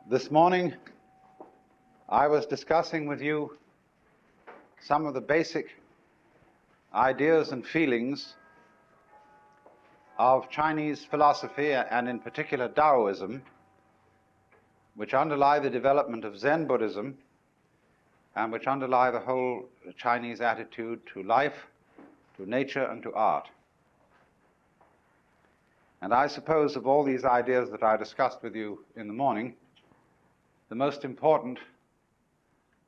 This morning, I was discussing with you some of the basic ideas and feelings of Chinese philosophy, and in particular Taoism, which underlie the development of Zen Buddhism and which underlie the whole Chinese attitude to life, to nature, and to art. And I suppose of all these ideas that I discussed with you in the morning, the most important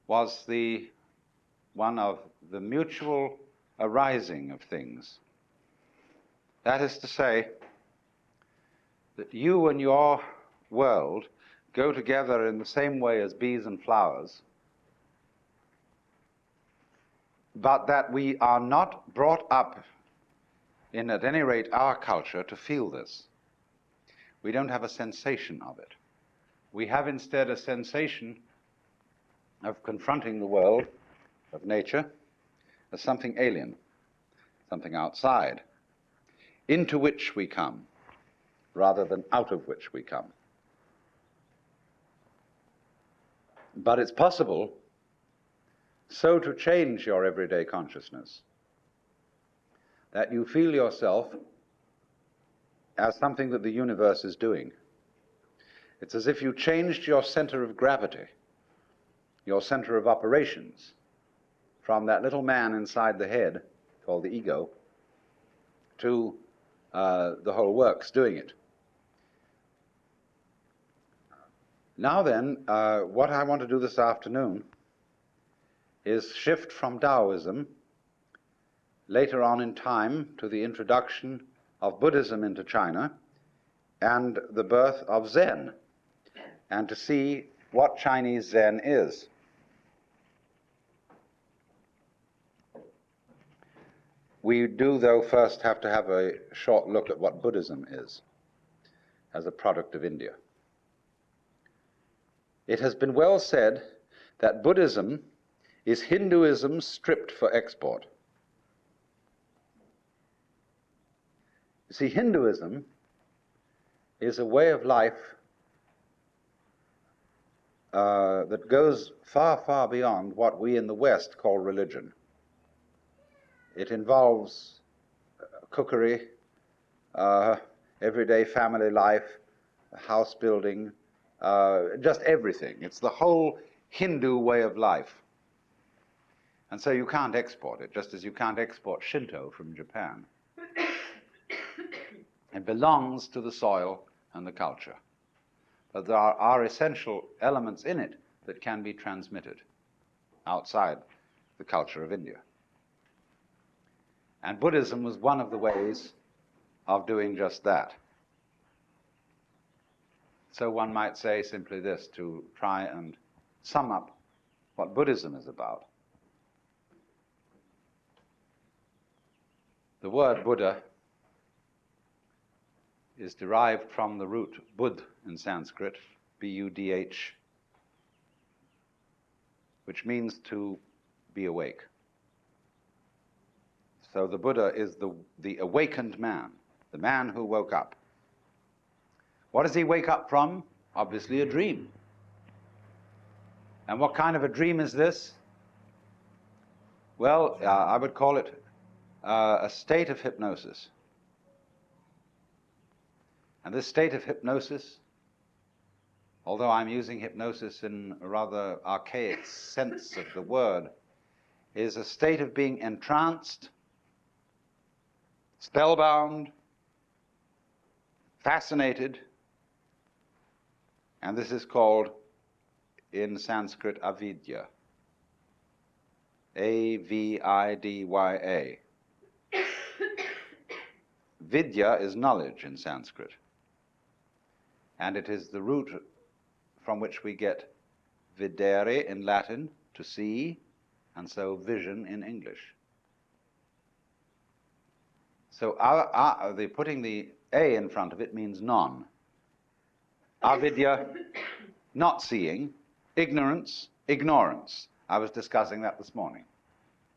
was the one of the mutual arising of things. That is to say, that you and your world go together in the same way as bees and flowers, but that we are not brought up in, at any rate, our culture to feel this. We don't have a sensation of it. We have instead a sensation of confronting the world of nature as something alien, something outside, into which we come, rather than out of which we come. But it's possible so to change your everyday consciousness that you feel yourself as something that the universe is doing. It's as if you changed your center of gravity, your center of operations, from that little man inside the head, called the ego, to the whole works doing it. Now then, what I want to do this afternoon is shift from Taoism later on in time to the introduction of Buddhism into China and the birth of Zen, and to see what Chinese Zen is. We do, though, first have to have a short look at what Buddhism is as a product of India. It has been well said that Buddhism is Hinduism stripped for export. You see, Hinduism is a way of life that goes far, far beyond what we in the West call religion. It involves cookery, everyday family life, house building, just everything. It's the whole Hindu way of life. And so you can't export it, just as you can't export Shinto from Japan. It belongs to the soil and the culture. But there are essential elements in it that can be transmitted outside the culture of India. And Buddhism was one of the ways of doing just that. So one might say simply this, to try and sum up what Buddhism is about. The word Buddha is derived from the root Budh in Sanskrit, B-U-D-H, which means to be awake. So the Buddha is the awakened man, the man who woke up. What does he wake up from? Obviously a dream. And what kind of a dream is this? Well, I would call it a state of hypnosis. And this state of hypnosis, although I'm using hypnosis in a rather archaic sense of the word, is a state of being entranced, spellbound, fascinated, and this is called in Sanskrit avidya. A-V-I-D-Y-A. Vidya is knowledge in Sanskrit. And it is the root from which we get videre in Latin, to see, and so vision in English. So putting the A in front of it means non. Avidya, not seeing. Ignorance, ignorance. I was discussing that this morning.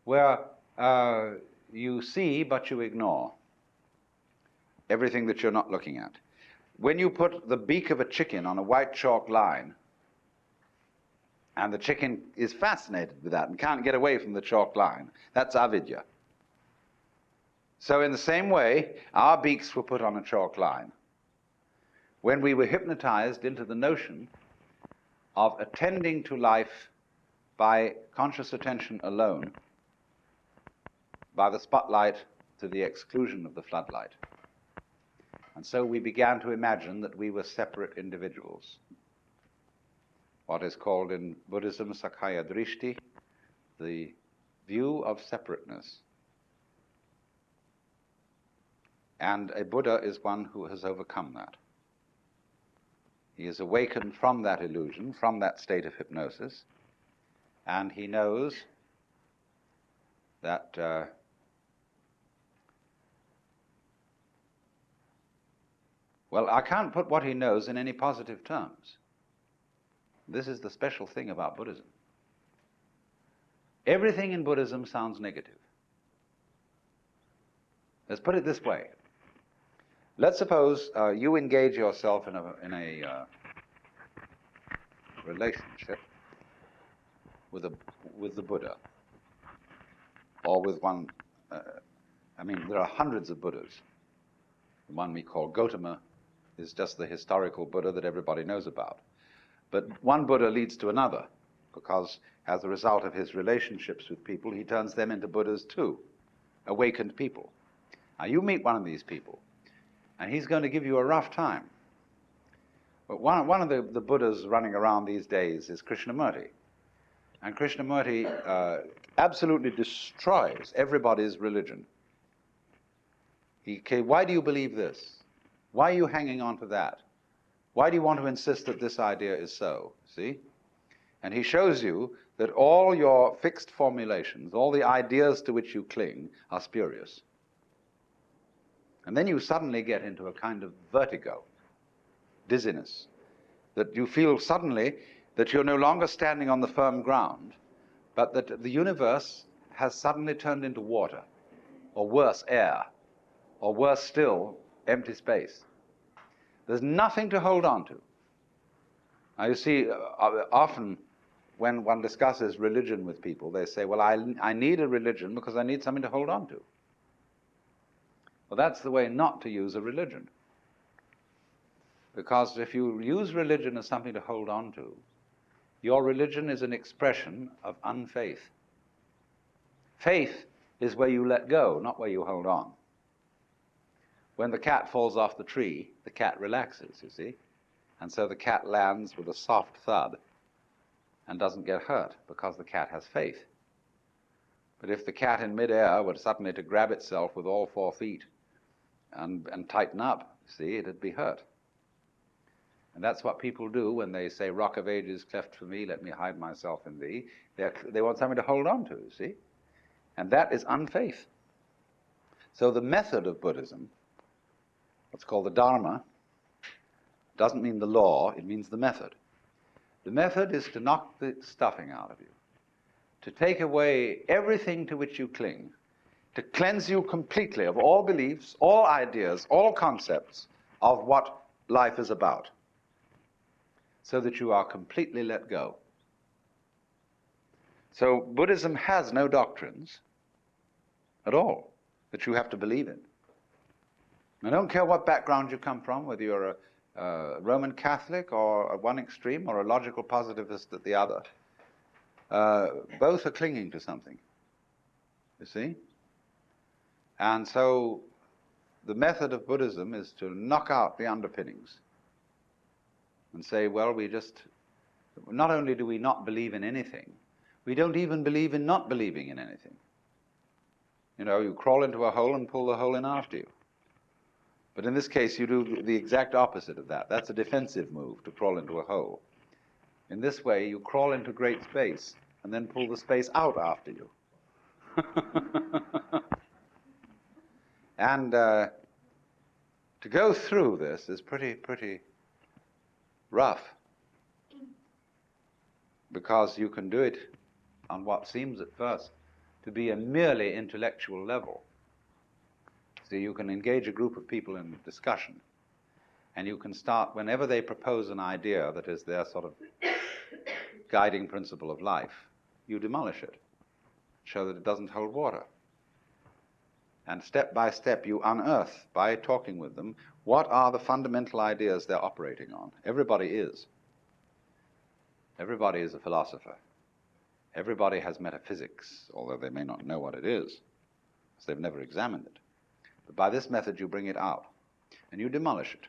Where you see, but you ignore everything that you're not looking at. When you put the beak of a chicken on a white chalk line, And the chicken is fascinated with that and can't get away from the chalk line. That's avidya. So in the same way, our beaks were put on a chalk line when we were hypnotized into the notion of attending to life by conscious attention alone, by the spotlight to the exclusion of the floodlight. And so we began to imagine that we were separate individuals. What is called in Buddhism Sakkaya Drishti, the view of separateness. And a Buddha is one who has overcome that. He is awakened from that illusion, from that state of hypnosis, and he knows that well, I can't put what he knows in any positive terms. This is the special thing about Buddhism. Everything in Buddhism sounds negative. Let's put it this way. Let's suppose you engage yourself in a relationship with the Buddha, or with one. There are hundreds of Buddhas. The one we call Gautama is just the historical Buddha that everybody knows about. But one Buddha leads to another, because as a result of his relationships with people, he turns them into Buddhas too, awakened people. Now you meet one of these people, and he's going to give you a rough time. But one of the Buddhas running around these days is Krishnamurti. And Krishnamurti absolutely destroys everybody's religion. Why do you believe this? Why are you hanging on to that? Why do you want to insist that this idea is so? See? And he shows you that all your fixed formulations, all the ideas to which you cling, are spurious. And then you suddenly get into a kind of vertigo, dizziness, that you feel suddenly that you're no longer standing on the firm ground, but that the universe has suddenly turned into water, or worse, air, or worse still, empty space. There's nothing to hold on to. Now you see, often when one discusses religion with people, they say, well, I need a religion because I need something to hold on to. Well, that's the way not to use a religion. Because if you use religion as something to hold on to, your religion is an expression of unfaith. Faith is where you let go, not where you hold on. When the cat falls off the tree, the cat relaxes, you see. And so the cat lands with a soft thud and doesn't get hurt because the cat has faith. But if the cat in midair were suddenly to grab itself with all 4 feet and tighten up, see, it'd be hurt. And that's what people do when they say, Rock of Ages, cleft for me, let me hide myself in thee. They want something to hold on to, you see. And that is unfaith. So the method of Buddhism, what's called the Dharma, doesn't mean the law, it means the method. The method is to knock the stuffing out of you, to take away everything to which you cling, to cleanse you completely of all beliefs, all ideas, all concepts of what life is about, so that you are completely let go. So Buddhism has no doctrines at all that you have to believe in. I don't care what background you come from, whether you're a Roman Catholic or at one extreme or a logical positivist at the other. Both are clinging to something, you see? And so the method of Buddhism is to knock out the underpinnings and say, well, not only do we not believe in anything, we don't even believe in not believing in anything. You know, you crawl into a hole and pull the hole in after you. But in this case, you do the exact opposite of that. That's a defensive move, to crawl into a hole. In this way, you crawl into great space and then pull the space out after you. And to go through this is pretty rough, because you can do it on what seems at first to be a merely intellectual level. So you can engage a group of people in discussion, and you can start, whenever they propose an idea that is their sort of guiding principle of life, you demolish it, show that it doesn't hold water. And step by step you unearth, by talking with them, what are the fundamental ideas they're operating on. Everybody is. Everybody is a philosopher. Everybody has metaphysics, although they may not know what it is, because they've never examined it. But by this method you bring it out, and you demolish it.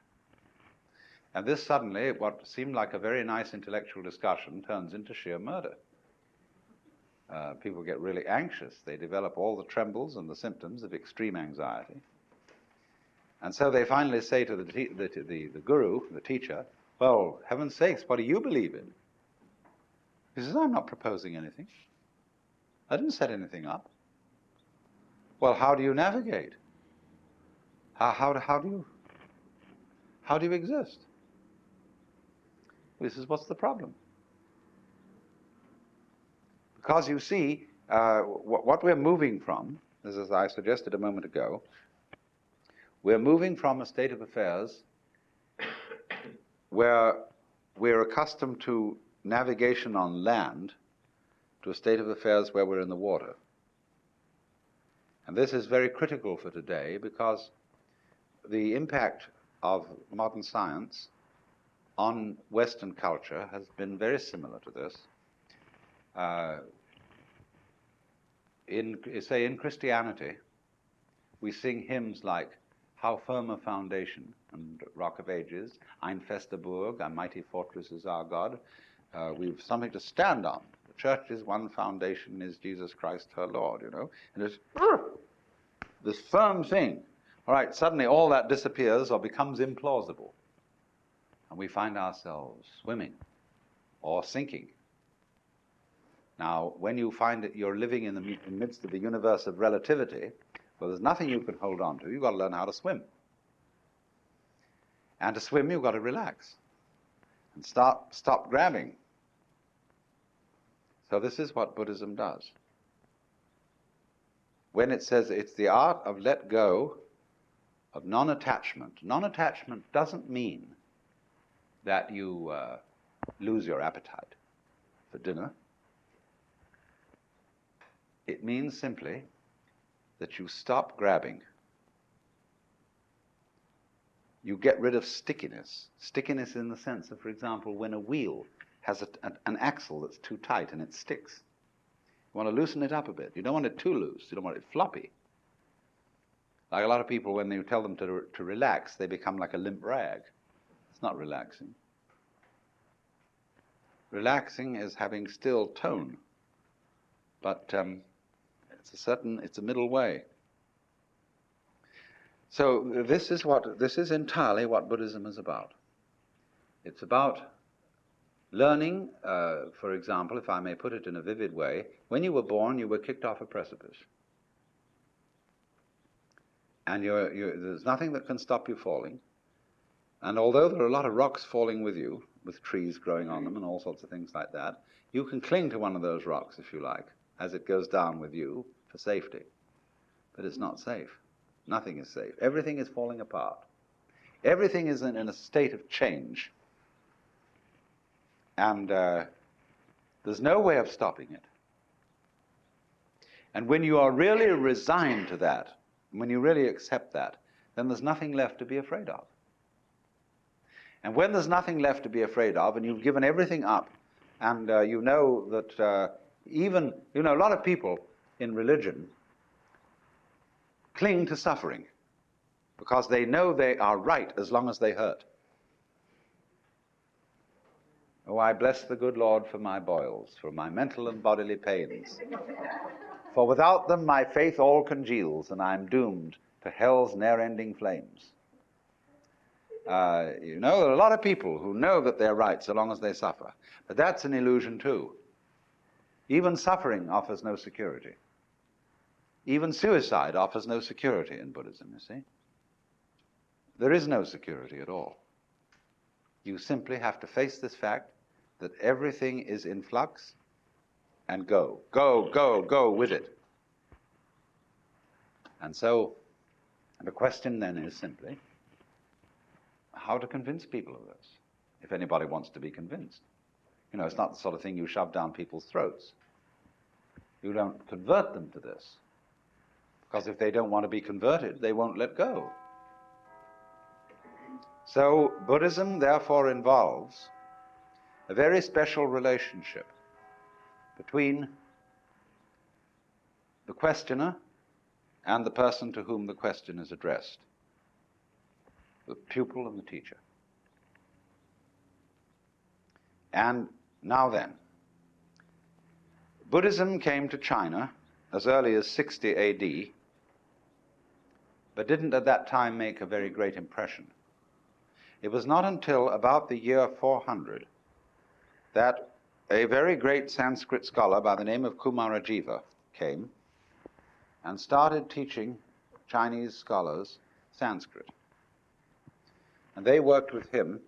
And this suddenly, what seemed like a very nice intellectual discussion, turns into sheer murder. People get really anxious. They develop all the trembles and the symptoms of extreme anxiety. And so they finally say to the guru, the teacher, well, heaven's sakes, what do you believe in? He says, I'm not proposing anything. I didn't set anything up. Well, how do you navigate? How do you exist? This is what's the problem. Because you see, what we're moving from, as I suggested a moment ago, we're moving from a state of affairs where we're accustomed to navigation on land to a state of affairs where we're in the water. And this is very critical for today because the impact of modern science on Western culture has been very similar to this. In Christianity, we sing hymns like How Firm a Foundation and Rock of Ages, Ein fester Burg, a mighty fortress is our God. We've something to stand on. The church's one foundation is Jesus Christ her Lord, you know. And it's this firm thing. All right, suddenly all that disappears or becomes implausible. And we find ourselves swimming or sinking. Now, when you find that you're living in the midst of the universe of relativity, well, there's nothing you can hold on to. You've got to learn how to swim. And to swim, you've got to relax and stop grabbing. So this is what Buddhism does. When it says it's the art of let go, of non-attachment. Non-attachment doesn't mean that you lose your appetite for dinner. It means simply that you stop grabbing. You get rid of stickiness. Stickiness in the sense of, for example, when a wheel has an axle that's too tight and it sticks. You want to loosen it up a bit. You don't want it too loose. You don't want it floppy. Like a lot of people, when you tell them to relax, they become like a limp rag. It's not relaxing. Relaxing is having still tone. But it's a middle way. So this is entirely what Buddhism is about. It's about learning, for example, if I may put it in a vivid way, when you were born, you were kicked off a precipice. And there's nothing that can stop you falling. And although there are a lot of rocks falling with you, with trees growing on them and all sorts of things like that, you can cling to one of those rocks, if you like, as it goes down with you for safety. But it's not safe. Nothing is safe. Everything is falling apart. Everything is in a state of change. And there's no way of stopping it. And when you are really resigned to that, when you really accept that, then there's nothing left to be afraid of. And when there's nothing left to be afraid of, and you've given everything up, and you know that a lot of people in religion cling to suffering because they know they are right as long as they hurt. Oh, I bless the good Lord for my boils, for my mental and bodily pains. For without them my faith all congeals, and I'm doomed to hell's ne'er-ending flames. There are a lot of people who know that they're right so long as they suffer. But that's an illusion too. Even suffering offers no security. Even suicide offers no security in Buddhism, you see. There is no security at all. You simply have to face this fact that everything is in flux and go with it. And so the question then is simply how to convince people of this, if anybody wants to be convinced. You know, it's not the sort of thing you shove down people's throats. You don't convert them to this. Because if they don't want to be converted, they won't let go. So Buddhism therefore involves a very special relationship between the questioner and the person to whom the question is addressed, the pupil and the teacher. And now then, Buddhism came to China as early as 60 AD, but didn't at that time make a very great impression. It was not until about the year 400 that a very great Sanskrit scholar by the name of Kumarajiva came and started teaching Chinese scholars Sanskrit. And they worked with him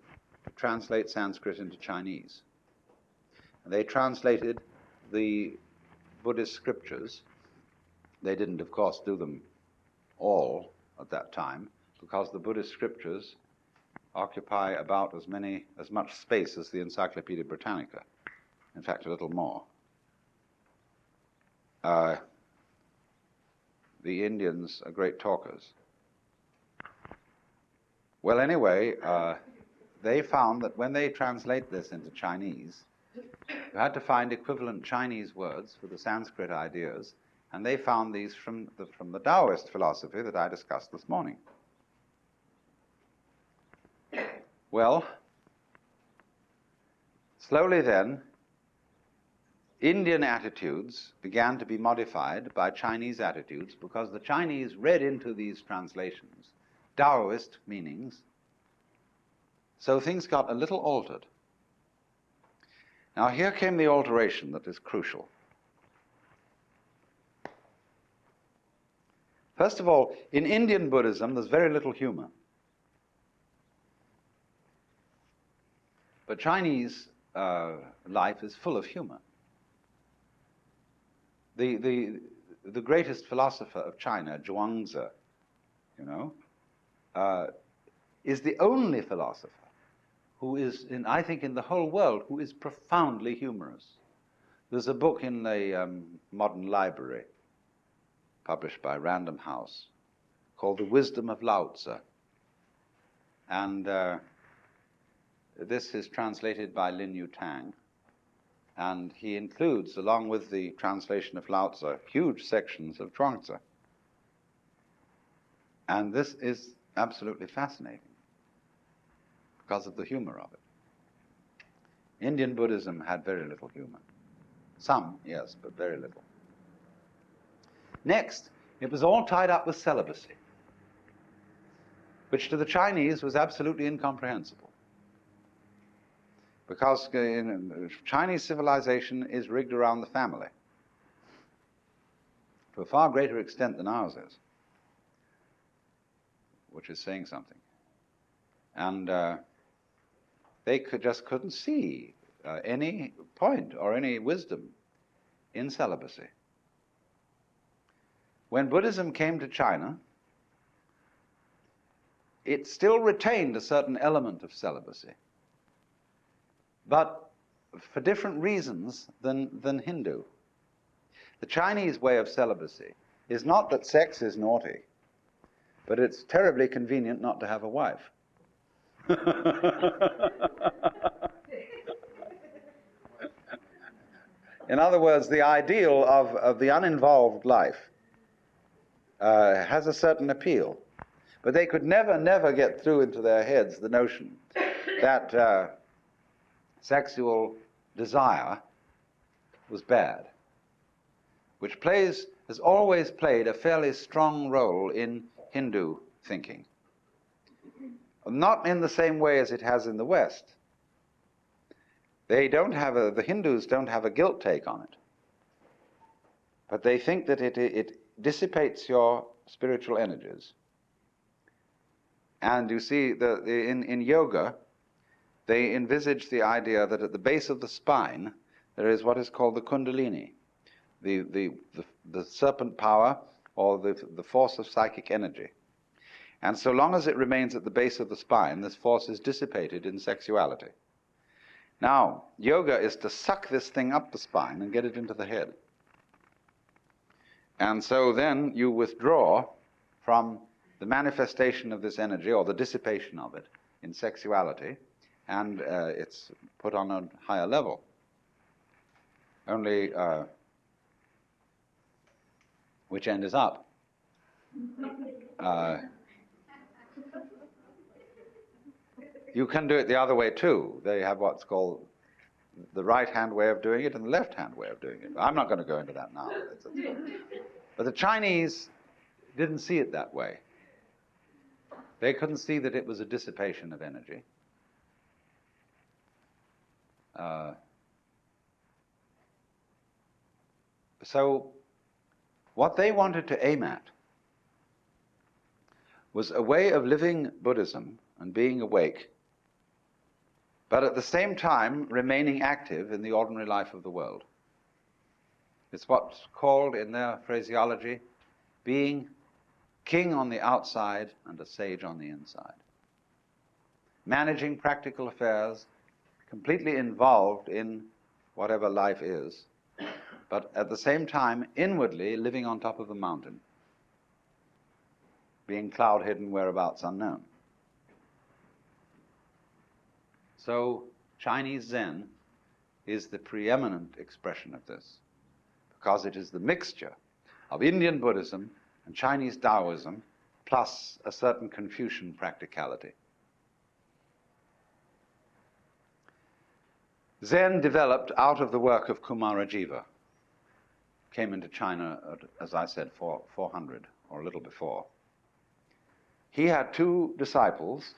to translate Sanskrit into Chinese. And they translated the Buddhist scriptures. They didn't, of course, do them all at that time, because the Buddhist scriptures occupy about as much space as the Encyclopedia Britannica. In fact, a little more. The Indians are great talkers. Well, anyway, they found that when they translate this into Chinese, you had to find equivalent Chinese words for the Sanskrit ideas, and they found these from the Taoist philosophy that I discussed this morning. Well, slowly then, Indian attitudes began to be modified by Chinese attitudes, because the Chinese read into these translations Taoist meanings, so things got a little altered. Now here came the alteration that is crucial. First of all, in Indian Buddhism there's very little humor. But Chinese life is full of humor. The greatest philosopher of China, Zhuangzi, is the only philosopher who is, I think, in the whole world, who is profoundly humorous. There's a book in the modern library, published by Random House, called The Wisdom of Lao Tzu. And this is translated by Lin Yu Tang. And he includes, along with the translation of Lao Tzu, huge sections of Zhuangzi. And this is absolutely fascinating because of the humor of it. Indian Buddhism had very little humor. Some, yes, but very little. Next, it was all tied up with celibacy, which to the Chinese was absolutely incomprehensible. Because Chinese civilization is rigged around the family to a far greater extent than ours is, which is saying something. And they just couldn't see any point or any wisdom in celibacy. When Buddhism came to China, it still retained a certain element of celibacy, but for different reasons than Hindu. The Chinese way of celibacy is not that sex is naughty, but it's terribly convenient not to have a wife. In other words, the ideal of the uninvolved life has a certain appeal, but they could never get through into their heads the notion that sexual desire was bad, which has always played a fairly strong role in Hindu thinking. Not in the same way as it has in the West. The Hindus don't have a guilt take on it, but they think that it dissipates your spiritual energies. And you see, in yoga, they envisage the idea that at the base of the spine there is what is called the kundalini, the serpent power, or the force of psychic energy. And so long as it remains at the base of the spine, this force is dissipated in sexuality. Now, yoga is to suck this thing up the spine and get it into the head. And so then you withdraw from the manifestation of this energy, or the dissipation of it, in sexuality, and it's put on a higher level. Only, which end is up? You can do it the other way too. They have what's called the right-hand way of doing it and the left-hand way of doing it. I'm not going to go into that now. But the Chinese didn't see it that way. They couldn't see that it was a dissipation of energy. So what they wanted to aim at was a way of living Buddhism and being awake, but at the same time remaining active in the ordinary life of the world. It's what's called, in their phraseology, being king on the outside and a sage on the inside. Managing practical affairs, completely involved in whatever life is, but at the same time inwardly living on top of the mountain, being cloud-hidden, whereabouts unknown. So Chinese Zen is the preeminent expression of this, because it is the mixture of Indian Buddhism and Chinese Taoism, plus a certain Confucian practicality. Zen developed out of the work of Kumarajiva. Came into China at, as I said, 400, or a little before. He had two disciples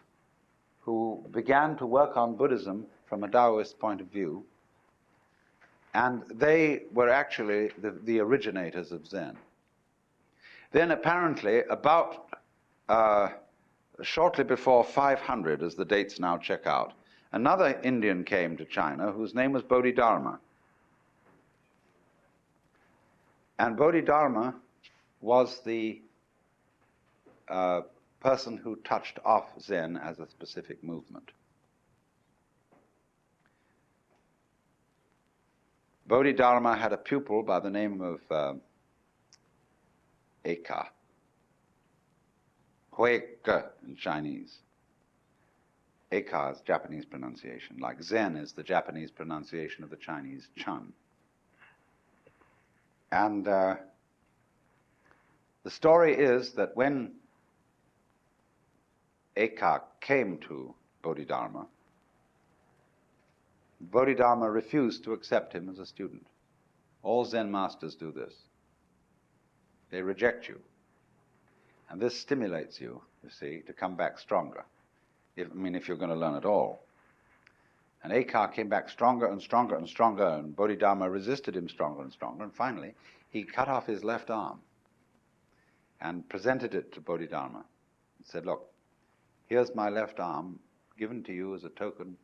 who began to work on Buddhism from a Taoist point of view, and they were actually the originators of Zen. Then apparently, about shortly before 500, as the dates now check out, another Indian came to China whose name was Bodhidharma. And Bodhidharma was the person who touched off Zen as a specific movement. Bodhidharma had a pupil by the name of Eka, Huike in Chinese. Eka is Japanese pronunciation, like Zen is the Japanese pronunciation of the Chinese Chun. And the story is that when Eka came to Bodhidharma, Bodhidharma refused to accept him as a student. All Zen masters do this. They reject you. And this stimulates you, you see, to come back stronger. If you're going to learn at all. And Eka came back stronger and stronger and stronger, and Bodhidharma resisted him stronger and stronger, and finally he cut off his left arm and presented it to Bodhidharma. He said, look, here's my left arm given to you as a token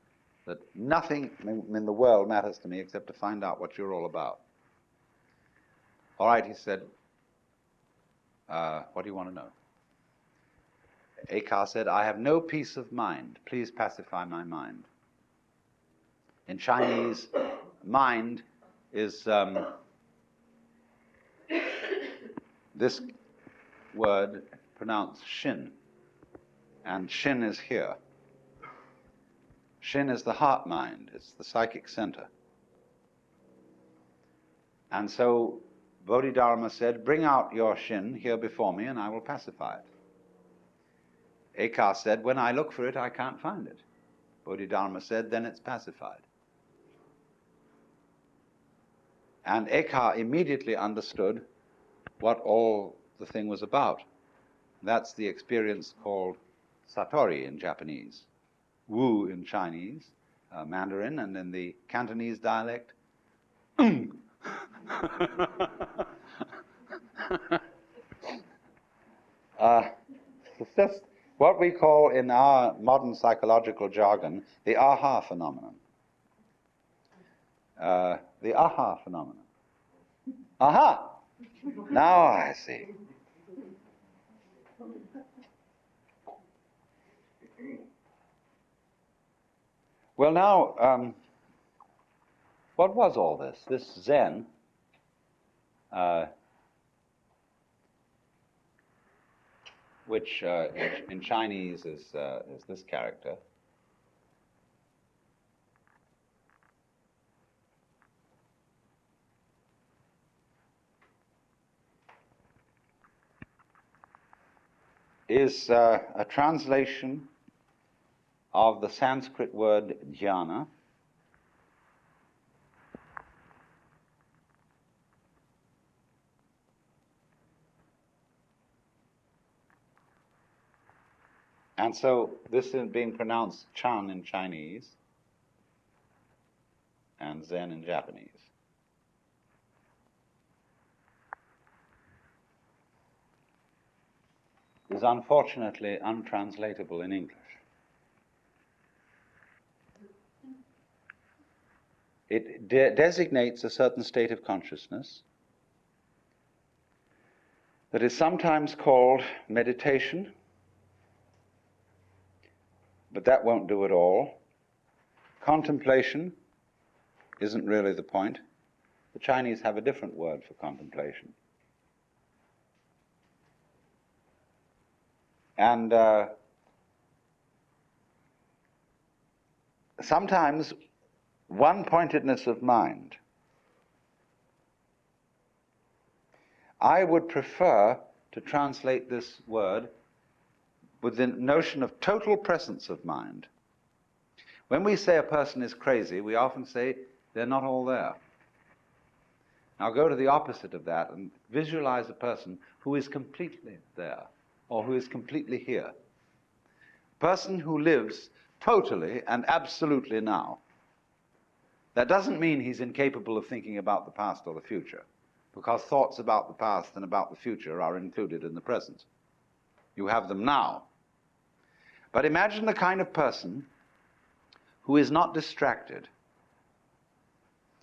that nothing in the world matters to me except to find out what you're all about. All right, he said, what do you want to know? Eka said, I have no peace of mind. Please pacify my mind. In Chinese, mind is this word pronounced shin, and shin is here. Shin is the heart mind, it's the psychic center. And so Bodhidharma said, bring out your shin here before me and I will pacify it. Eka said, when I look for it, I can't find it. Bodhidharma said, then it's pacified. And Eka immediately understood what all the thing was about. That's the experience called satori in Japanese, wu in Chinese, Mandarin, and in the Cantonese dialect, it's just what we call in our modern psychological jargon the aha phenomenon. The aha phenomenon. Aha! Now I see. Well, now, What was all this? This Zen, which in Chinese is this character, is a translation of the Sanskrit word jhana, and so this is being pronounced Chan in Chinese and Zen in Japanese. Is unfortunately untranslatable in English. It designates a certain state of consciousness that is sometimes called meditation, but that won't do it all. Contemplation isn't really the point. The Chinese have a different word for contemplation. And sometimes one-pointedness of mind. I would prefer to translate this word with the notion of total presence of mind. When we say a person is crazy, we often say they're not all there. Now go to the opposite of that and visualize a person who is completely there, or who is completely here. A person who lives totally and absolutely now. That doesn't mean he's incapable of thinking about the past or the future, because thoughts about the past and about the future are included in the present. You have them now. But imagine the kind of person who is not distracted,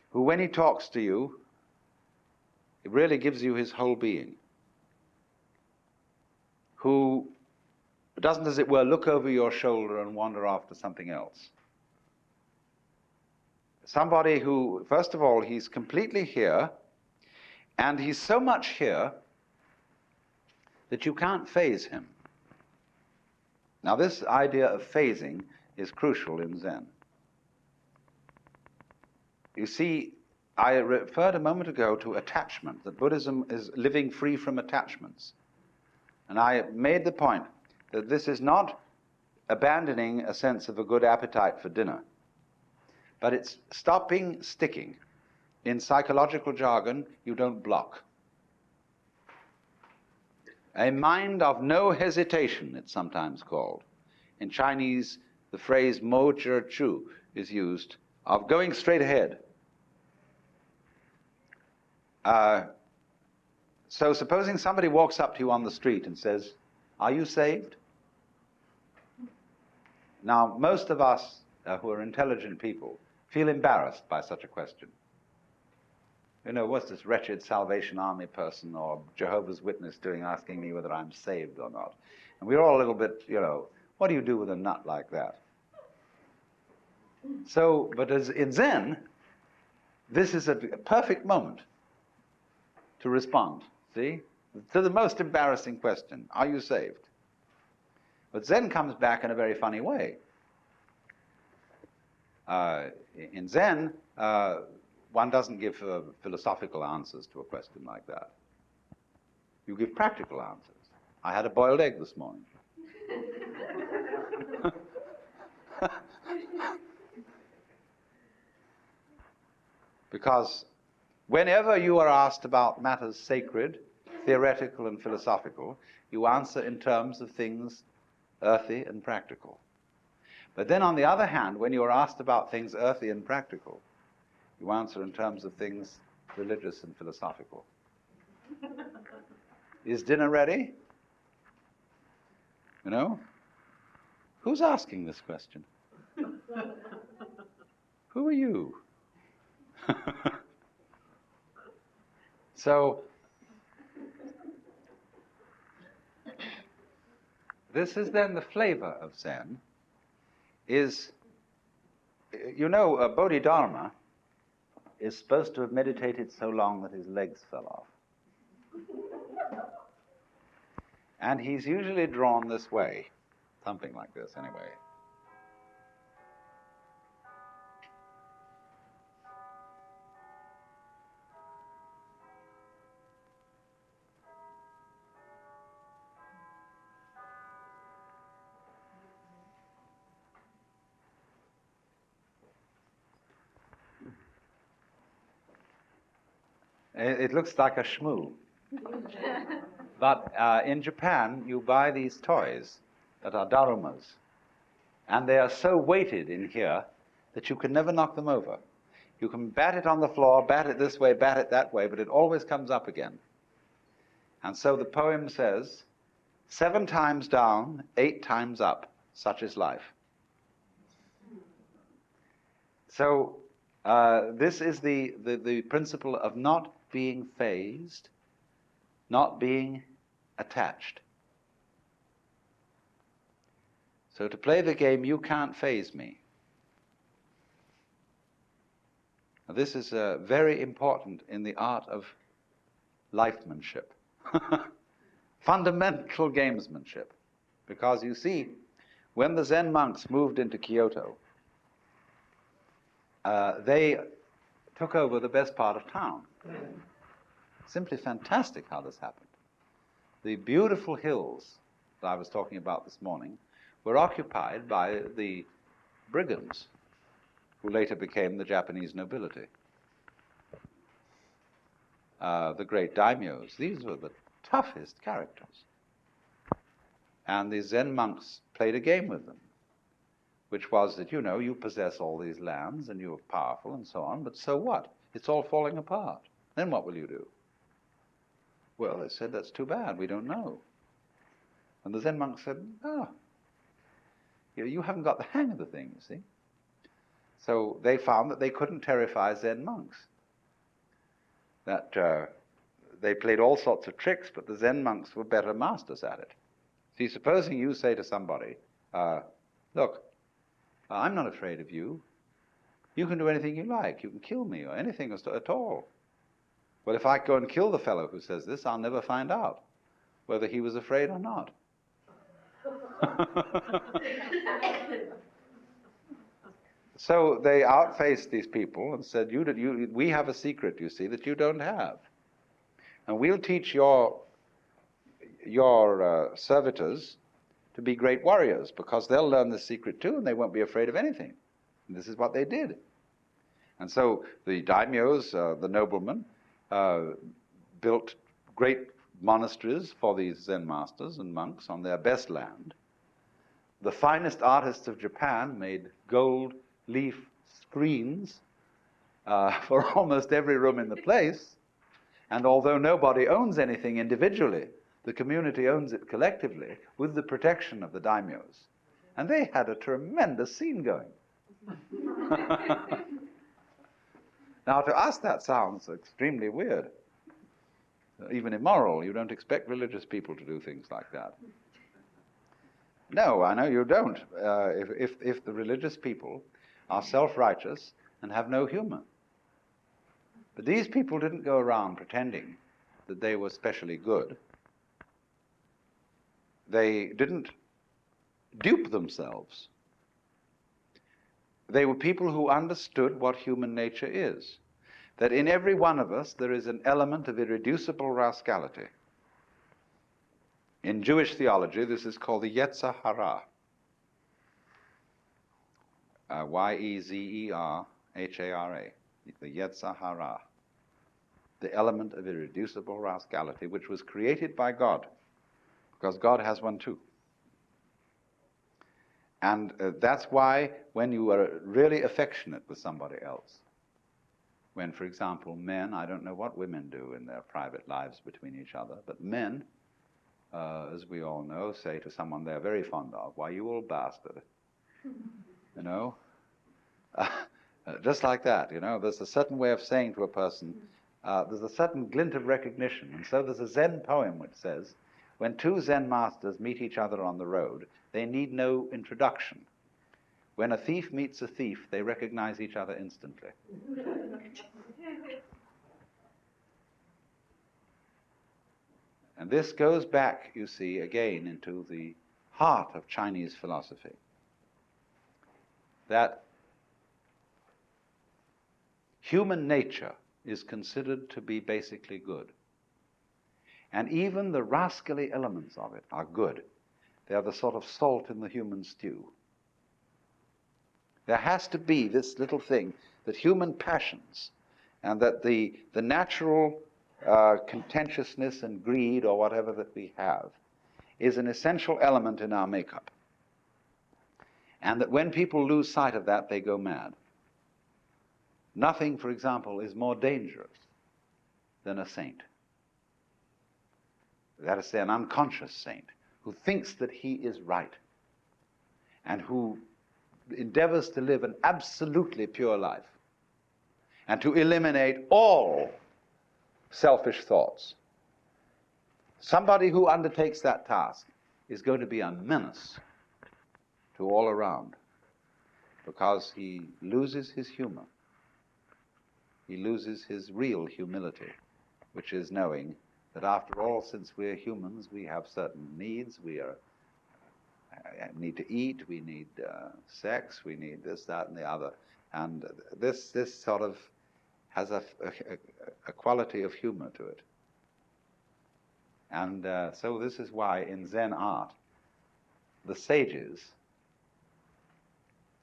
who when he talks to you, it really gives you his whole being, who doesn't, as it were, look over your shoulder and wander off to something else. Somebody who, first of all, he's completely here, and he's so much here that you can't phase him. Now, this idea of phasing is crucial in Zen. You see, I referred a moment ago to attachment, that Buddhism is living free from attachments. And I made the point that this is not abandoning a sense of a good appetite for dinner, but it's stopping sticking. In psychological jargon, you don't block. A mind of no hesitation, it's sometimes called. In Chinese, the phrase mo zhi chu is used, of going straight ahead. So supposing somebody walks up to you on the street and says, "Are you saved?" Now, most of us who are intelligent people feel embarrassed by such a question. You know, what's this wretched Salvation Army person or Jehovah's Witness doing asking me whether I'm saved or not? And we're all a little bit, you know, what do you do with a nut like that? So, but as in Zen, this is a perfect moment to respond, see, to the most embarrassing question, are you saved? But Zen comes back in a very funny way. In Zen, one doesn't give philosophical answers to a question like that. You give practical answers. I had a boiled egg this morning. Because whenever you are asked about matters sacred, theoretical and philosophical, you answer in terms of things earthy and practical. But then on the other hand, when you are asked about things earthy and practical, you answer in terms of things religious and philosophical. Is dinner ready? You know? Who's asking this question? Who are you? So, this is then the flavor of Zen, is, you know, Bodhidharma is supposed to have meditated so long that his legs fell off. And he's usually drawn this way, something like this anyway. It looks like a shmoo. But in Japan, you buy these toys that are darumas. And they are so weighted in here that you can never knock them over. You can bat it on the floor, bat it this way, bat it that way, but it always comes up again. And so the poem says, 7 times down, 8 times up, such is life. So this is the principle of not being phased, not being attached. So to play the game, you can't phase me. Now, this is very important in the art of lifemanship, fundamental gamesmanship. Because you see, when the Zen monks moved into Kyoto, they took over the best part of town. Simply fantastic how this happened. The beautiful hills that I was talking about this morning were occupied by the brigands, who later became the Japanese nobility. The great daimyos, these were the toughest characters. And the Zen monks played a game with them, which was that, you know, you possess all these lands and you're powerful and so on, but so what? It's all falling apart. Then what will you do? Well, they said, that's too bad, we don't know. And the Zen monks said, oh, you haven't got the hang of the thing, you see. So they found that they couldn't terrify Zen monks. That they played all sorts of tricks, but the Zen monks were better masters at it. See, supposing you say to somebody, look, I'm not afraid of you. You can do anything you like. You can kill me or anything at all. Well, if I go and kill the fellow who says this, I'll never find out whether he was afraid or not. So they outfaced these people and said, we have a secret, you see, that you don't have. And we'll teach your servitors to be great warriors, because they'll learn the secret too, and they won't be afraid of anything. And this is what they did. And so the daimyos, the noblemen, built great monasteries for these Zen masters and monks on their best land. The finest artists of Japan made gold leaf screens for almost every room in the place. And although nobody owns anything individually, the community owns it collectively with the protection of the daimyos. And they had a tremendous scene going. Now, to us, that sounds extremely weird, even immoral. You don't expect religious people to do things like that. No, I know you don't, if the religious people are self-righteous and have no humor. But these people didn't go around pretending that they were specially good. They didn't dupe themselves. They were people who understood what human nature is, that in every one of us there is an element of irreducible rascality. In Jewish theology, this is called the Yetzer Hara, Y-E-Z-E-R-H-A-R-A, the Yetzer Hara, the element of irreducible rascality, which was created by God, because God has one too. And that's why when you are really affectionate with somebody else, when, for example, men, I don't know what women do in their private lives between each other, but men, as we all know, say to someone they're very fond of, why, you old bastard, you know? Just like that, you know, there's a certain way of saying to a person, there's a certain glint of recognition. And so there's a Zen poem which says, when two Zen masters meet each other on the road, they need no introduction. When a thief meets a thief, they recognize each other instantly. And this goes back, you see, again into the heart of Chinese philosophy, that human nature is considered to be basically good. And even the rascally elements of it are good. They are the sort of salt in the human stew. There has to be this little thing that human passions and that the natural contentiousness and greed or whatever that we have is an essential element in our makeup. And that when people lose sight of that, they go mad. Nothing, for example, is more dangerous than a saint. That is to say, an unconscious saint who thinks that he is right and who endeavors to live an absolutely pure life and to eliminate all selfish thoughts. Somebody who undertakes that task is going to be a menace to all around because he loses his humor. He loses his real humility, which is knowing that after all, since we're humans, we have certain needs. We need to eat, we need sex, we need this, that, and the other. And this sort of has a quality of humor to it. And so this is why in Zen art, the sages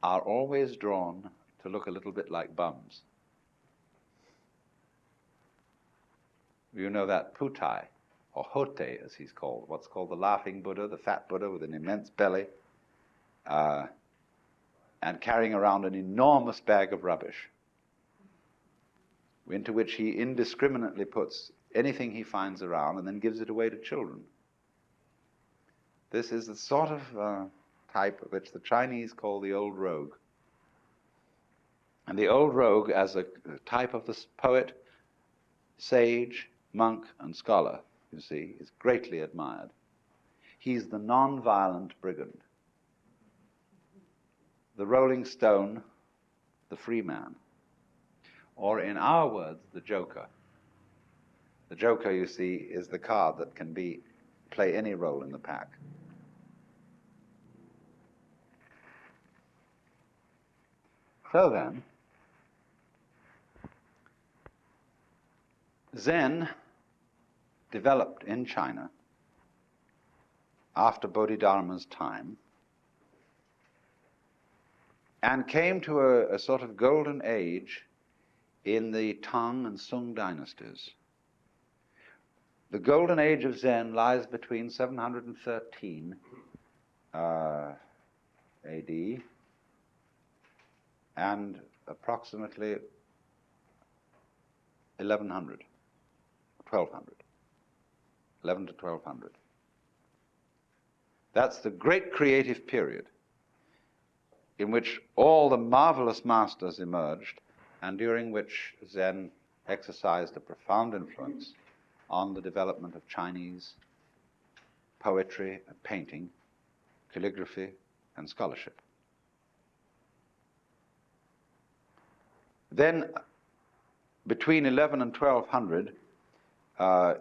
are always drawn to look a little bit like bums. You know that Putai, or Hote as he's called, what's called the laughing Buddha, the fat Buddha with an immense belly, and carrying around an enormous bag of rubbish, into which he indiscriminately puts anything he finds around and then gives it away to children. This is the sort of type which the Chinese call the old rogue. And the old rogue, as a type of the poet, sage, monk, and scholar, you see, is greatly admired. He's the non-violent brigand, the rolling stone, the free man, or in our words, the joker. The joker, you see, is the card that can play any role in the pack. So then, Zen developed in China after Bodhidharma's time and came to a sort of golden age in the Tang and Sung dynasties. The golden age of Zen lies between 713 AD and approximately 1100, 1200, 11 to 1200. That's the great creative period in which all the marvelous masters emerged and during which Zen exercised a profound influence on the development of Chinese poetry and painting, calligraphy, and scholarship. Then, between 11 and 1200,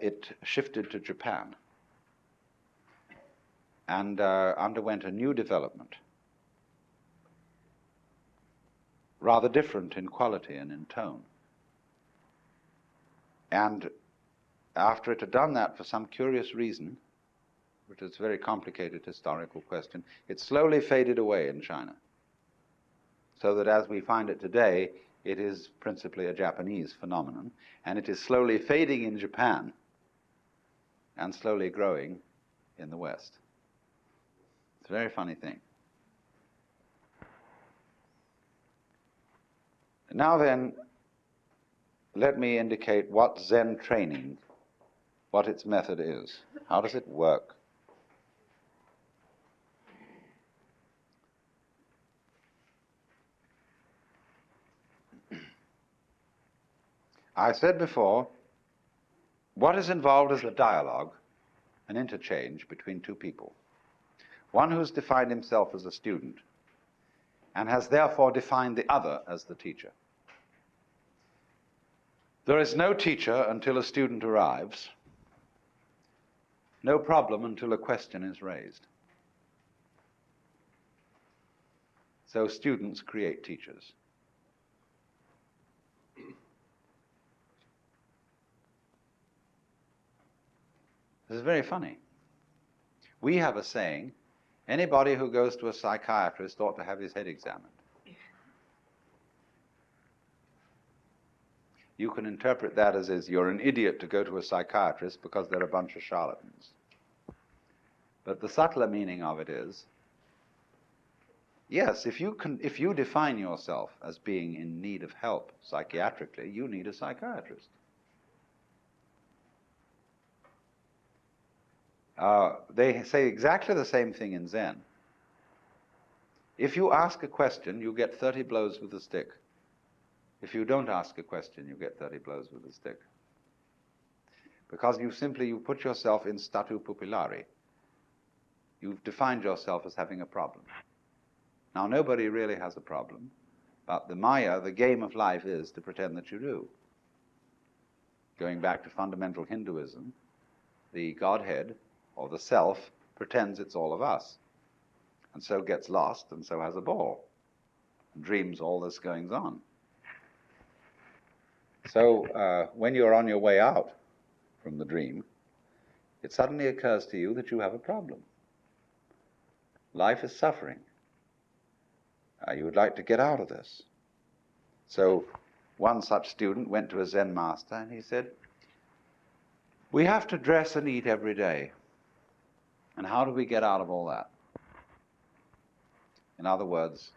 it shifted to Japan and underwent a new development, rather different in quality and in tone. And after it had done that for some curious reason, which is a very complicated historical question, it slowly faded away in China, so that as we find it today, it is principally a Japanese phenomenon, and it is slowly fading in Japan and slowly growing in the West. It's a very funny thing. Now then, let me indicate what Zen training, what its method is. How does it work? I said before, what is involved is a dialogue, an interchange between two people. One who's defined himself as a student and has therefore defined the other as the teacher. There is no teacher until a student arrives, no problem until a question is raised. So students create teachers. This is very funny. We have a saying, anybody who goes to a psychiatrist ought to have his head examined. You can interpret that as you're an idiot to go to a psychiatrist because they're a bunch of charlatans. But the subtler meaning of it is, yes, if you define yourself as being in need of help psychiatrically, you need a psychiatrist. They say exactly the same thing in Zen. If you ask a question, you get 30 blows with a stick. If you don't ask a question, you get 30 blows with a stick. Because you put yourself in statu pupillari. You've defined yourself as having a problem. Now, nobody really has a problem, but the Maya, the game of life, is to pretend that you do. Going back to fundamental Hinduism, the Godhead, or the self, pretends it's all of us, and so gets lost, and so has a ball, and dreams all this goings on. So when you're on your way out from the dream, it suddenly occurs to you that you have a problem. Life is suffering. You would like to get out of this. So one such student went to a Zen master and he said, we have to dress and eat every day. And how do we get out of all that? In other words,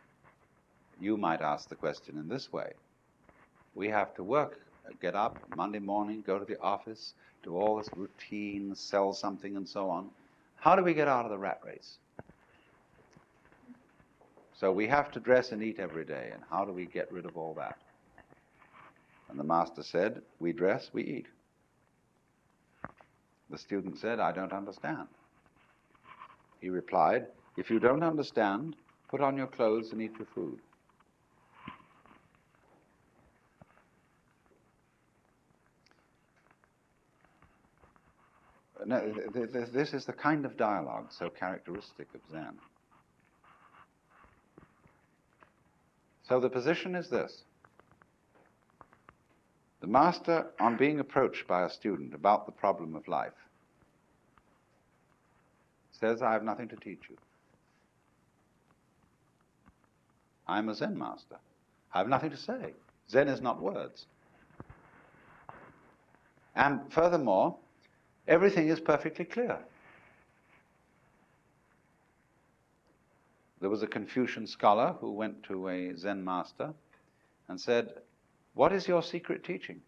you might ask the question in this way. We have to work, get up Monday morning, go to the office, do all this routine, sell something and so on. How do we get out of the rat race? So we have to dress and eat every day, and how do we get rid of all that? And the master said, we dress, we eat. The student said, I don't understand. He replied, if you don't understand, put on your clothes and eat your food. No, this is the kind of dialogue so characteristic of Zen. So the position is this. The master, on being approached by a student about the problem of life, says, I have nothing to teach you. I'm a Zen master. I have nothing to say. Zen is not words. And furthermore, everything is perfectly clear. There was a Confucian scholar who went to a Zen master and said, what is your secret teaching?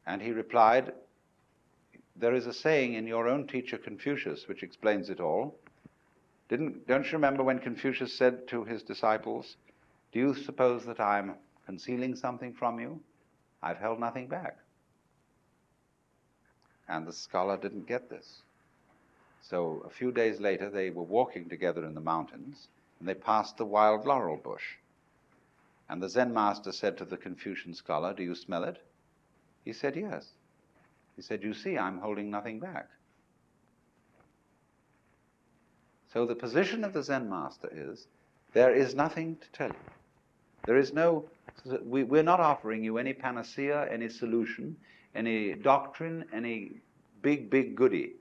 And he replied, there is a saying in your own teacher Confucius which explains it all. Don't you remember when Confucius said to his disciples, do you suppose that I'm concealing something from you? I've held nothing back. And the scholar didn't get this. So a few days later, they were walking together in the mountains, and they passed the wild laurel bush. And the Zen master said to the Confucian scholar, do you smell it? He said, yes. He said, you see, I'm holding nothing back. So the position of the Zen master is, there is nothing to tell you. There is no, we're not offering you any panacea, any solution, any doctrine, any big goodie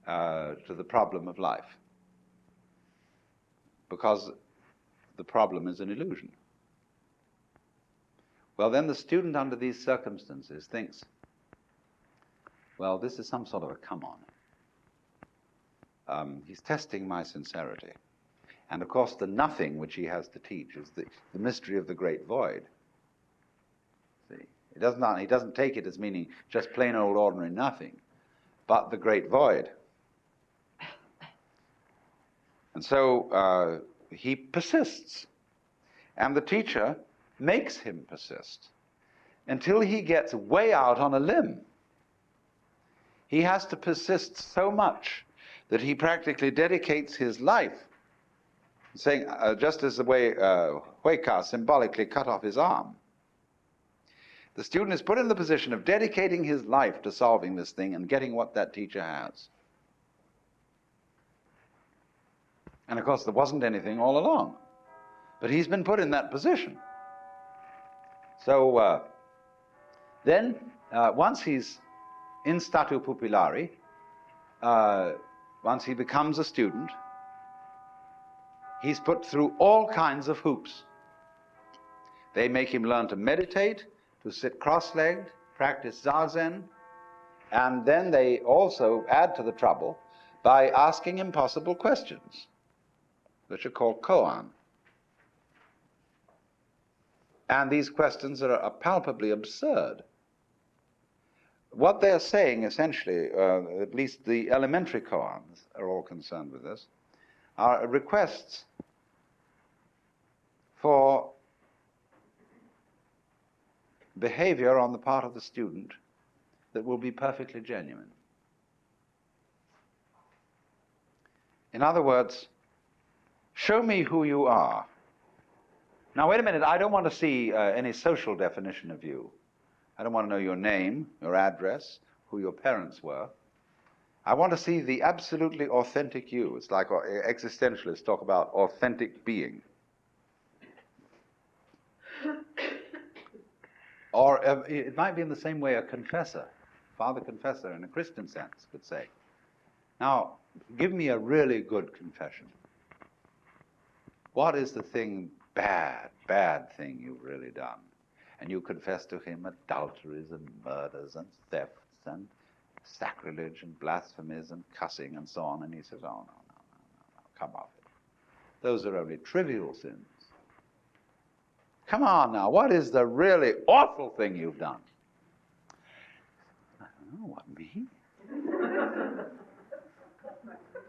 to the problem of life. Because the problem is an illusion. Well, then the student under these circumstances thinks, well, this is some sort of a come-on. He's testing my sincerity. And of course, the nothing which he has to teach is the mystery of the great void. See, he doesn't take it as meaning just plain old ordinary nothing, but the great void. And so he persists. And the teacher makes him persist until he gets way out on a limb. He has to persist so much that he practically dedicates his life saying, just as the way Huika symbolically cut off his arm, the student is put in the position of dedicating his life to solving this thing and getting what that teacher has. And of course, there wasn't anything all along, but he's been put in that position. So then, once he's in statu pupillari, once he becomes a student, he's put through all kinds of hoops. They make him learn to meditate, to sit cross-legged, practice zazen, and then they also add to the trouble by asking impossible questions, which are called koan. And these questions are palpably absurd. What they're saying, essentially, at least the elementary koans are all concerned with this, are requests for behavior on the part of the student that will be perfectly genuine. In other words, show me who you are. Now, wait a minute, I don't want to see any social definition of you. I don't want to know your name, your address, who your parents were. I want to see the absolutely authentic you. It's like existentialists talk about authentic being. Or it might be in the same way a confessor, father confessor in a Christian sense could say, now, give me a really good confession. What is the thing, bad thing you've really done? And you confess to him adulteries and murders and thefts and sacrilege and blasphemies and cussing and so on. And he says, oh, no, come off it. Those are only trivial sins. Come on now, what is the really awful thing you've done? I don't know, what, me?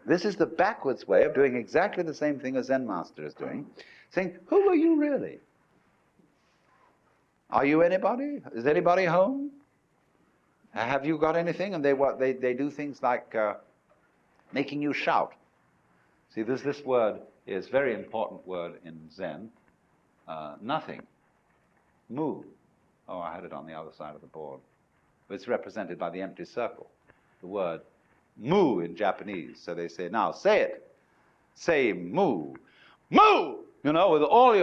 This is the backwards way of doing exactly the same thing a Zen master is doing, saying, who are you really? Are you anybody? Is anybody home? Have you got anything? And they do things like making you shout. See, this word is a very important word in Zen. Nothing. Mu. Oh, I had it on the other side of the board. It's represented by the empty circle. The word mu in Japanese. So they say, now say it. Say mu. Mu! You know, with all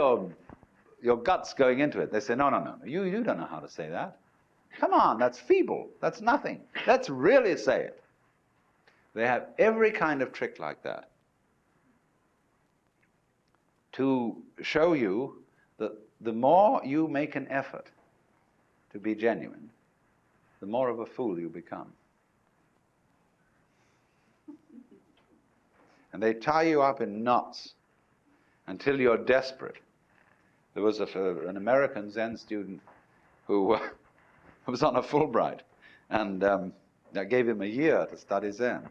your guts going into it. They say, no. You don't know how to say that. Come on, that's feeble. That's nothing. Let's really say it. They have every kind of trick like that to show you that the more you make an effort to be genuine, the more of a fool you become. And they tie you up in knots until you're desperate. There was an American Zen student who was on a Fulbright, and I gave him a year to study Zen.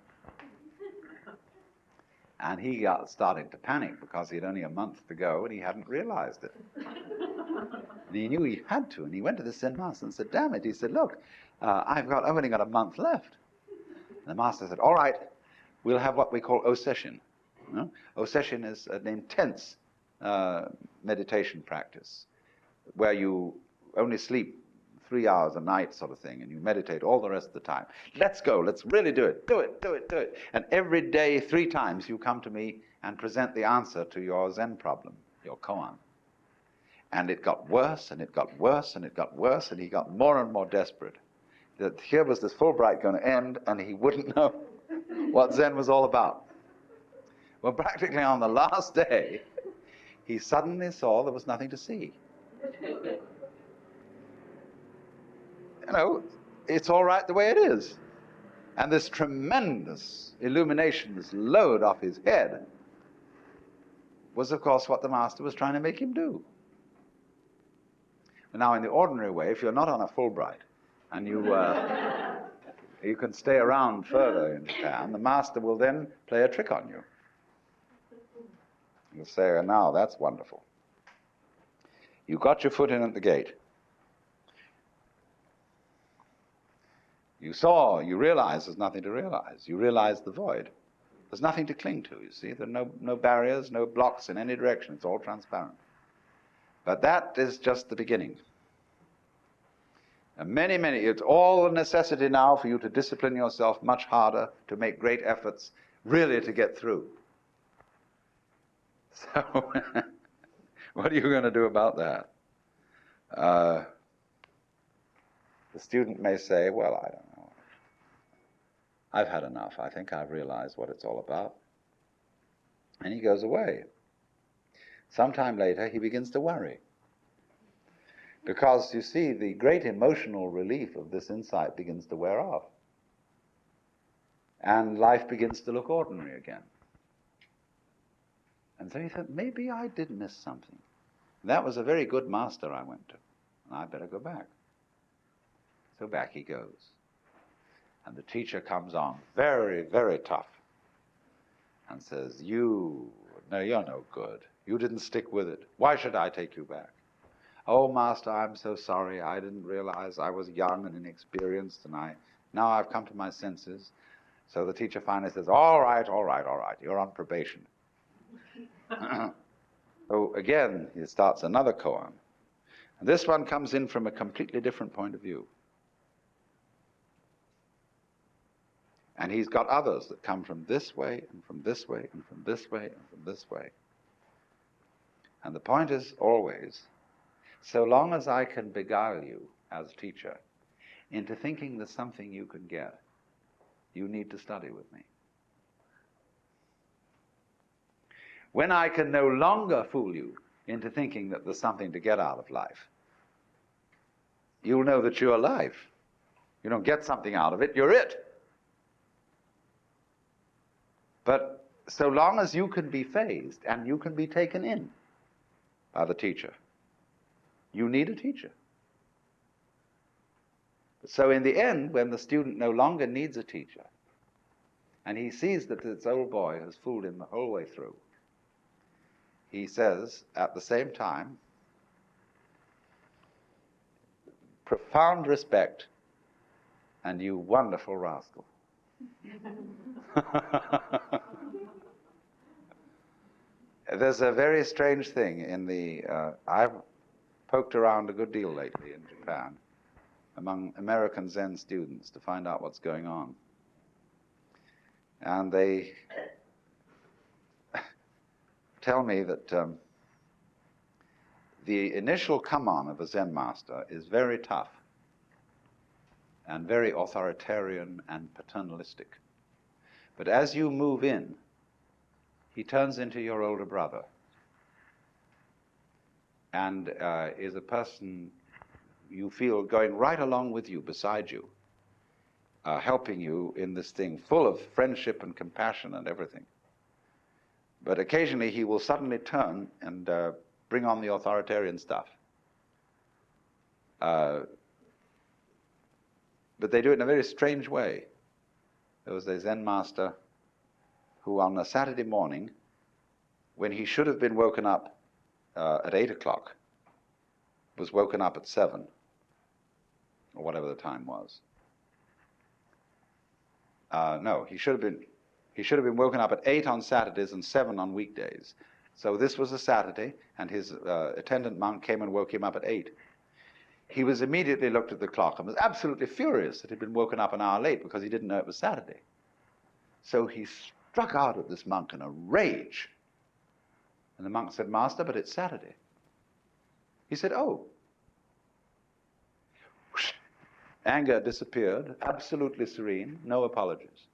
And he started to panic because he had only a month to go and he hadn't realized it. And he knew he had to, and he went to the Zen master and said, damn it, he said, look, I've only got a month left. And the master said, all right, we'll have what we call oseshin. You know? Oseshin is an intense meditation practice where you only sleep 3 hours a night sort of thing, and you meditate all the rest of the time. Let's go, let's really do it, do it. And every day, 3 times, you come to me and present the answer to your Zen problem, your koan. And it got worse, and it got worse, and it got worse, and he got more and more desperate. That here was this Fulbright going to end, and he wouldn't know what Zen was all about. Well, practically on the last day, he suddenly saw there was nothing to see. You know, it's all right the way it is. And this tremendous illumination, this load off his head, was, of course, what the master was trying to make him do. Now, in the ordinary way, if you're not on a Fulbright, and you can stay around further in Japan, the master will then play a trick on you. He'll say, oh, now that's wonderful. You got your foot in at the gate. You saw, you realize there's nothing to realize. You realize the void. There's nothing to cling to, you see. There are no barriers, no blocks in any direction. It's all transparent. But that is just the beginning. And it's all a necessity now for you to discipline yourself much harder, to make great efforts, really to get through. So, what are you going to do about that? The student may say, well, I don't know. I've had enough. I think I've realized what it's all about. And he goes away. Sometime later, he begins to worry. Because, you see, the great emotional relief of this insight begins to wear off. And life begins to look ordinary again. And so he said, maybe I did miss something. That was a very good master I went to, and I better go back. So back he goes. And the teacher comes on very, very tough and says, you're no good. You didn't stick with it. Why should I take you back? Oh, master, I'm so sorry. I didn't realize I was young and inexperienced, and now I've come to my senses. So the teacher finally says, all right, you're on probation. So again, he starts another koan. And this one comes in from a completely different point of view. And he's got others that come from this way, and from this way, and from this way, and from this way. And the point is always, so long as I can beguile you as teacher into thinking there's something you can get, you need to study with me. When I can no longer fool you into thinking that there's something to get out of life, you'll know that you're life. You don't get something out of it, you're it. But so long as you can be phased and you can be taken in by the teacher, you need a teacher. So in the end, when the student no longer needs a teacher, and he sees that this old boy has fooled him the whole way through, he says at the same time, profound respect, and you wonderful rascal. There's a very strange thing in the, I've poked around a good deal lately in Japan among American Zen students to find out what's going on. And they tell me that the initial come-on of a Zen master is very tough and very authoritarian and paternalistic. But as you move in, he turns into your older brother and is a person you feel going right along with you, beside you, helping you in this thing, full of friendship and compassion and everything. But occasionally he will suddenly turn and bring on the authoritarian stuff. But they do it in a very strange way. There was a Zen master who on a Saturday morning, when he should have been woken up at 8 o'clock, was woken up at 7, or whatever the time was. No, he should have been woken up at 8 on Saturdays and 7 on weekdays. So this was a Saturday, and his attendant monk came and woke him up at 8. He was immediately looked at the clock and was absolutely furious that he'd been woken up an hour late because he didn't know it was Saturday. So he struck out at this monk in a rage. And the monk said, "Master, but it's Saturday." He said, "Oh." Whoosh. Anger disappeared, absolutely serene, no apologies.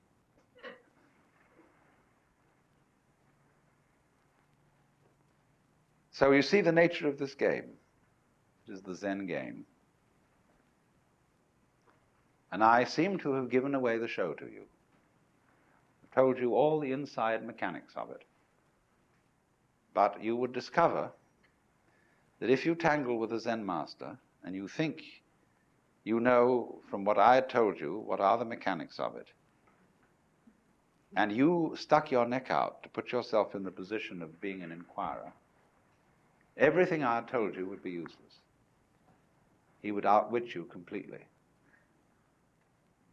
So you see the nature of this game. It is the Zen game. And I seem to have given away the show to you. I've told you all the inside mechanics of it. But you would discover that if you tangle with a Zen master and you think you know from what I had told you what are the mechanics of it, and you stuck your neck out to put yourself in the position of being an inquirer, everything I had told you would be useless. He would outwit you completely.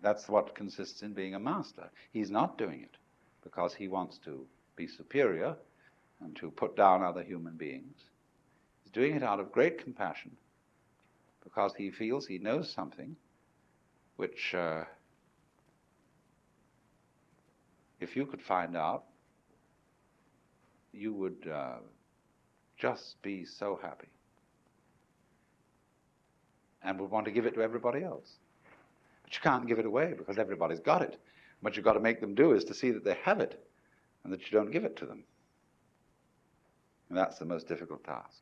That's what consists in being a master. He's not doing it because he wants to be superior and to put down other human beings. He's doing it out of great compassion because he feels he knows something which, if you could find out, you would just be so happy and would want to give it to everybody else. But you can't give it away because everybody's got it. What you've got to make them do is to see that they have it and that you don't give it to them. And that's the most difficult task.